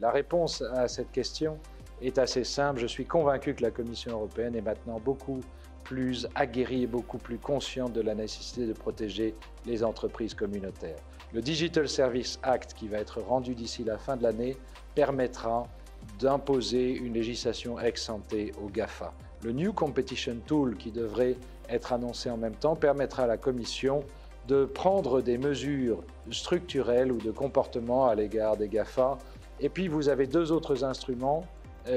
La réponse à cette question est assez simple. Je suis convaincu que la Commission européenne est maintenant beaucoup plus aguerrie et beaucoup plus consciente de la nécessité de protéger les entreprises communautaires. Le Digital Services Act, qui va être rendu d'ici la fin de l'année, permettra d'imposer une législation ex ante aux GAFA. Le New Competition Tool, qui devrait être annoncé en même temps, permettra à la Commission de prendre des mesures structurelles ou de comportement à l'égard des GAFA. Et puis, vous avez deux autres instruments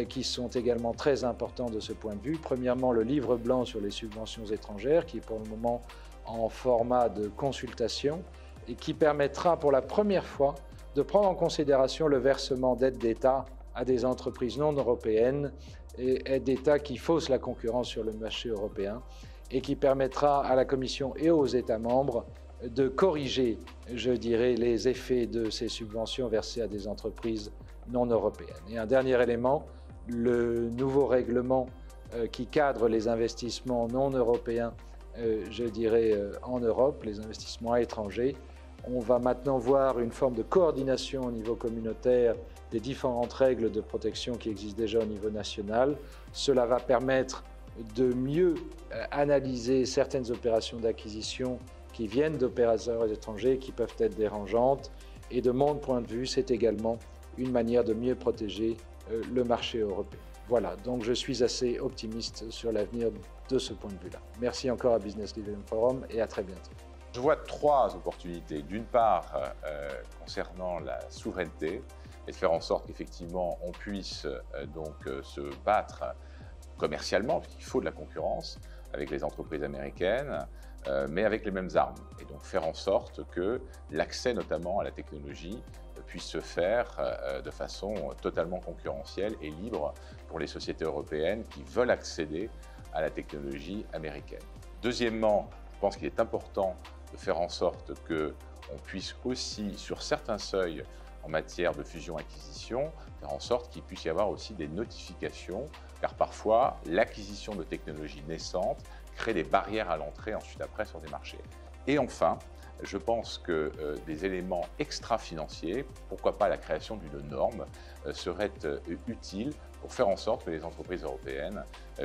qui sont également très importants de ce point de vue. Premièrement, le livre blanc sur les subventions étrangères, qui est pour le moment en format de consultation et qui permettra pour la première fois de prendre en considération le versement d'aides d'État à des entreprises non européennes et aides d'État qui faussent la concurrence sur le marché européen et qui permettra à la Commission et aux États membres de corriger, je dirais, les effets de ces subventions versées à des entreprises non européennes. Et un dernier élément, le nouveau règlement qui cadre les investissements non européens, je dirais, en Europe, les investissements étrangers. On va maintenant voir une forme de coordination au niveau communautaire des différentes règles de protection qui existent déjà au niveau national. Cela va permettre de mieux analyser certaines opérations d'acquisition qui viennent d'opérateurs étrangers qui peuvent être dérangeantes. Et de mon point de vue, c'est également une manière de mieux protéger le marché européen. Voilà, donc je suis assez optimiste sur l'avenir de ce point de vue-là. Merci encore à Business Leader Forum et à très bientôt. Je vois trois opportunités. D'une part, concernant la souveraineté et de faire en sorte qu'effectivement on puisse se battre commercialement, puisqu'il faut de la concurrence avec les entreprises américaines, mais avec les mêmes armes. Et donc faire en sorte que l'accès notamment à la technologie puisse se faire de façon totalement concurrentielle et libre pour les sociétés européennes qui veulent accéder à la technologie américaine. Deuxièmement, je pense qu'il est important de faire en sorte qu'on puisse aussi, sur certains seuils en matière de fusion-acquisition, faire en sorte qu'il puisse y avoir aussi des notifications, car parfois l'acquisition de technologies naissantes crée des barrières à l'entrée ensuite après sur des marchés. Et enfin, je pense que des éléments extra-financiers, pourquoi pas la création d'une norme, seraient utiles pour faire en sorte que les entreprises européennes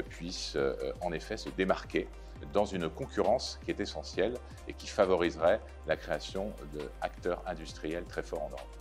puissent en effet se démarquer dans une concurrence qui est essentielle et qui favoriserait la création d'acteurs industriels très forts en Europe.